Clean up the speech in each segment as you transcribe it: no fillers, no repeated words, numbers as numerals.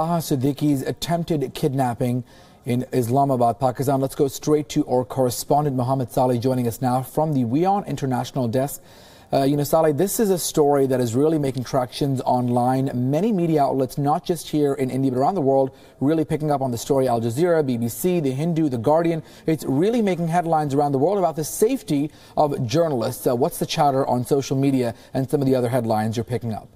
Taha Siddiqui's attempted kidnapping in Islamabad, Pakistan. Let's go straight to our correspondent Mohammed Saleh joining us now from the WION International Desk. Saleh, this is a story that is really making tractions online. Many media outlets, not just here in India, but around the world, really picking up on the story. Al Jazeera, BBC, The Hindu, The Guardian. It's really making headlines around the world about the safety of journalists. What's the chatter on social media and some of the other headlines you're picking up?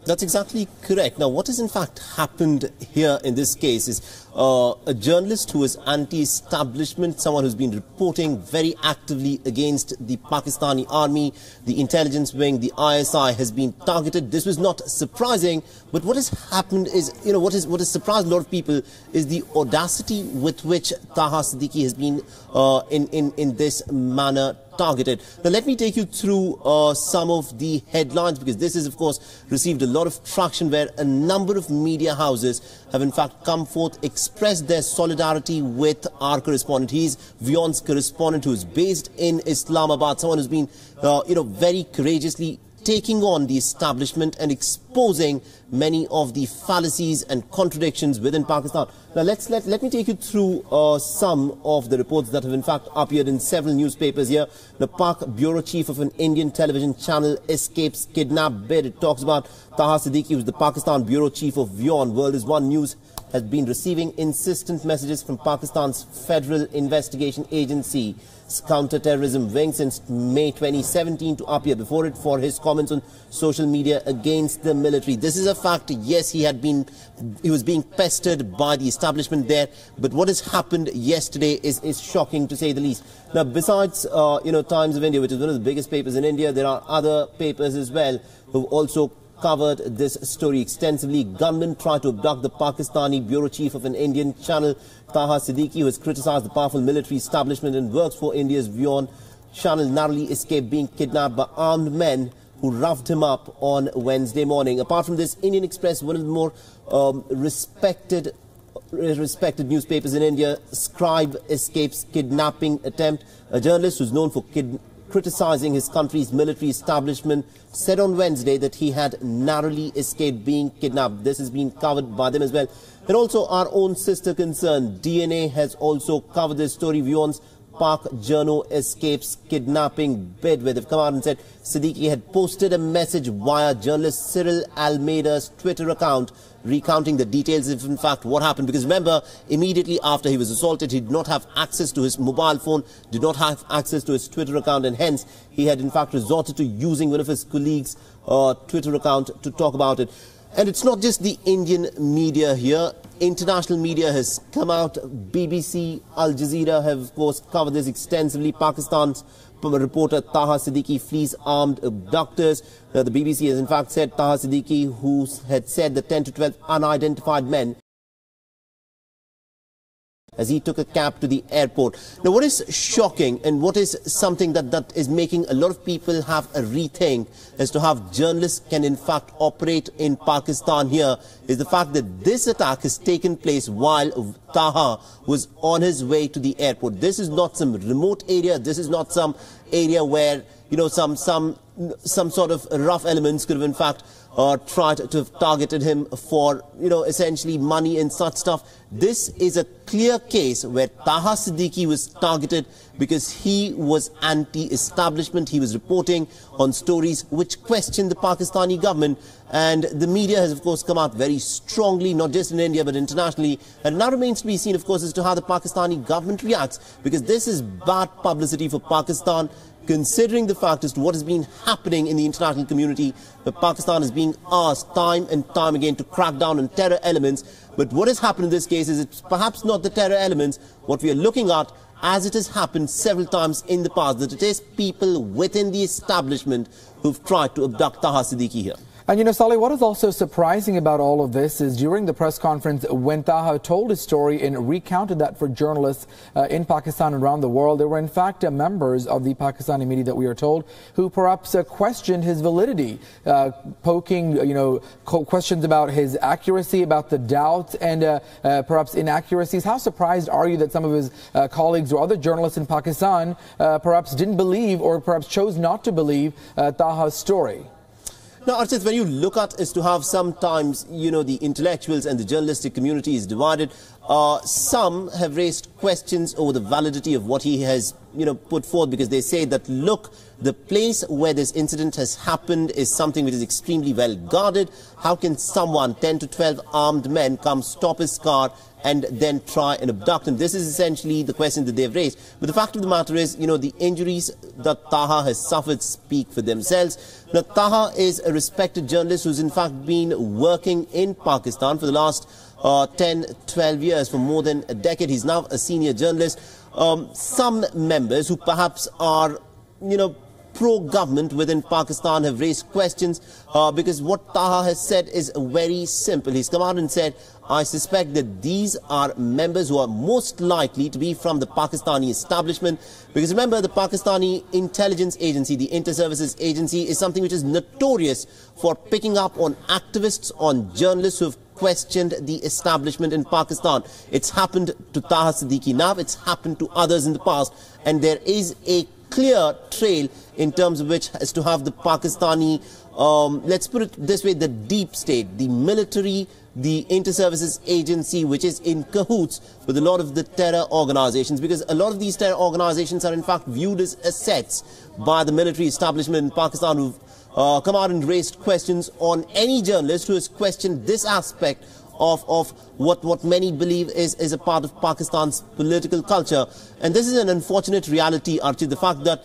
That's exactly correct. Now, what has in fact happened here in this case is a journalist who is anti-establishment, someone who's been reporting very actively against the Pakistani army, the intelligence wing, the ISI, has been targeted. This was not surprising, but what has happened is, what has surprised a lot of people is the audacity with which Taha Siddiqui has been in this manner targeted. Now, let me take you through some of the headlines, because this has, of course, received a lot of traction where a number of media houses have, in fact, come forth, expressed their solidarity with our correspondent. He's WION's correspondent who is based in Islamabad, someone who's been, very courageously taking on the establishment and exposing many of the fallacies and contradictions within Pakistan. Now, let me take you through some of the reports that have in fact appeared in several newspapers here. The Pak bureau chief of an Indian television channel escapes kidnap bid. It talks about Taha Siddiqui, who's the Pakistan bureau chief of WION. World is One News has been receiving insistent messages from Pakistan's Federal Investigation Agency counter-terrorism wing since May 2017 to appear before it for his comments on social media against the military. This is a fact. Yes, he was being pestered by the establishment there, but what has happened yesterday is shocking, to say the least. Now, besides Times of India, which is one of the biggest papers in India, there are other papers as well who've also covered this story extensively. Gunmen tried to abduct the Pakistani bureau chief of an Indian channel, Taha Siddiqui, who has criticized the powerful military establishment and works for India's WION channel, narrowly escaped being kidnapped by armed men who roughed him up on Wednesday morning. Apart from this, Indian Express, one of the more respected newspapers in India, Scribe escapes kidnapping attempt. A journalist who's known for criticizing his country's military establishment said on Wednesday that he had narrowly escaped being kidnapped. This has been covered by them as well. And also our own sister concern, DNA, has also covered this story. WION's Pak Journo escapes kidnapping bid, where they've come out and said Siddiqui had posted a message via journalist Cyril Almeida's Twitter account recounting the details of, in fact, what happened. Because remember, immediately after he was assaulted, he did not have access to his mobile phone, did not have access to his Twitter account, and hence he had, in fact, resorted to using one of his colleagues' Twitter account to talk about it. And it's not just the Indian media here. International media has come out. BBC, Al Jazeera have, of course, covered this extensively. Pakistan's reporter Taha Siddiqui flees armed abductors. The BBC has, in fact, said Taha Siddiqui, who had said the 10 to 12 unidentified men, as he took a cab to the airport. Now, what is shocking and what is something that is making a lot of people have a rethink as to how journalists can in fact operate in Pakistan here is the fact that this attack has taken place while Taha was on his way to the airport. This is not some remote area. This is not some area where, some sort of rough elements could have in fact tried to have targeted him for, essentially money and such stuff. This is a clear case where Taha Siddiqui was targeted because he was anti-establishment. He was reporting on stories which questioned the Pakistani government, and the media has, of course, come out very strongly, not just in India but internationally. And now remains to be seen, of course, as to how the Pakistani government reacts, because this is bad publicity for Pakistan, considering the fact as to what has been happening in the international community, where Pakistan is being asked time and time again to crack down on terror elements. But what has happened in this case is it's perhaps not the terror elements. What we are looking at, as it has happened several times in the past, that it is people within the establishment who've tried to abduct Taha Siddiqui here. And Saleh, what is also surprising about all of this is during the press conference when Taha told his story and recounted that for journalists in Pakistan and around the world, there were in fact members of the Pakistani media that we are told who perhaps questioned his validity, poking, questions about his accuracy, about the doubts and perhaps inaccuracies. How surprised are you that some of his colleagues or other journalists in Pakistan perhaps didn't believe or perhaps chose not to believe Taha's story? Now, Archit, when you look at as to how sometimes, the intellectuals and the journalistic community is divided, some have raised questions over the validity of what he has, put forth, because they say that, look, the place where this incident has happened is something which is extremely well guarded. How can someone, 10 to 12 armed men, come stop his car and then try and abduct him? This is essentially the question that they've raised. But the fact of the matter is, the injuries that Taha has suffered speak for themselves. Now, Taha is a respected journalist who's in fact been working in Pakistan for the last 10, 12 years, for more than a decade. He's now a senior journalist. Some members who perhaps are, pro-government within Pakistan have raised questions because what Taha has said is very simple. He's come out and said, I suspect that these are members who are most likely to be from the Pakistani establishment. Because remember, the Pakistani intelligence agency, the Inter-Services Agency, is something which is notorious for picking up on activists, on journalists who have questioned the establishment in Pakistan. It's happened to Taha Siddiqui now, it's happened to others in the past, and there is a clear trail in terms of which has to have the Pakistani, let's put it this way, the deep state, the military, the Inter-Services Agency, which is in cahoots with a lot of the terror organizations, because a lot of these terror organizations are in fact viewed as assets by the military establishment in Pakistan, who've come out and raised questions on any journalist who has questioned this aspect of what many believe is a part of Pakistan's political culture. And this is an unfortunate reality, Archie, the fact that,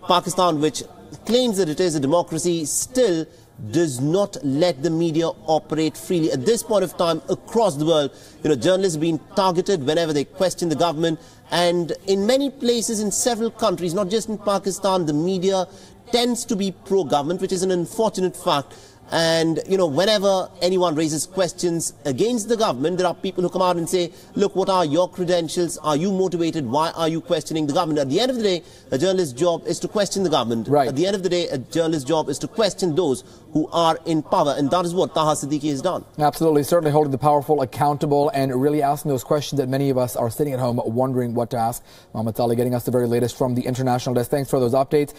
Pakistan, which claims that it is a democracy, still does not let the media operate freely. At this point of time, across the world, journalists are being targeted whenever they question the government. And in many places, in several countries, not just in Pakistan, the media tends to be pro-government, which is an unfortunate fact. And, whenever anyone raises questions against the government, there are people who come out and say, look, what are your credentials? Are you motivated? Why are you questioning the government? At the end of the day, a journalist's job is to question the government. Right. At the end of the day, a journalist's job is to question those who are in power. And that is what Taha Siddiqui has done. Absolutely. Certainly holding the powerful accountable and really asking those questions that many of us are sitting at home wondering what to ask. Mohammed Saleh getting us the very latest from the International Desk. Thanks for those updates.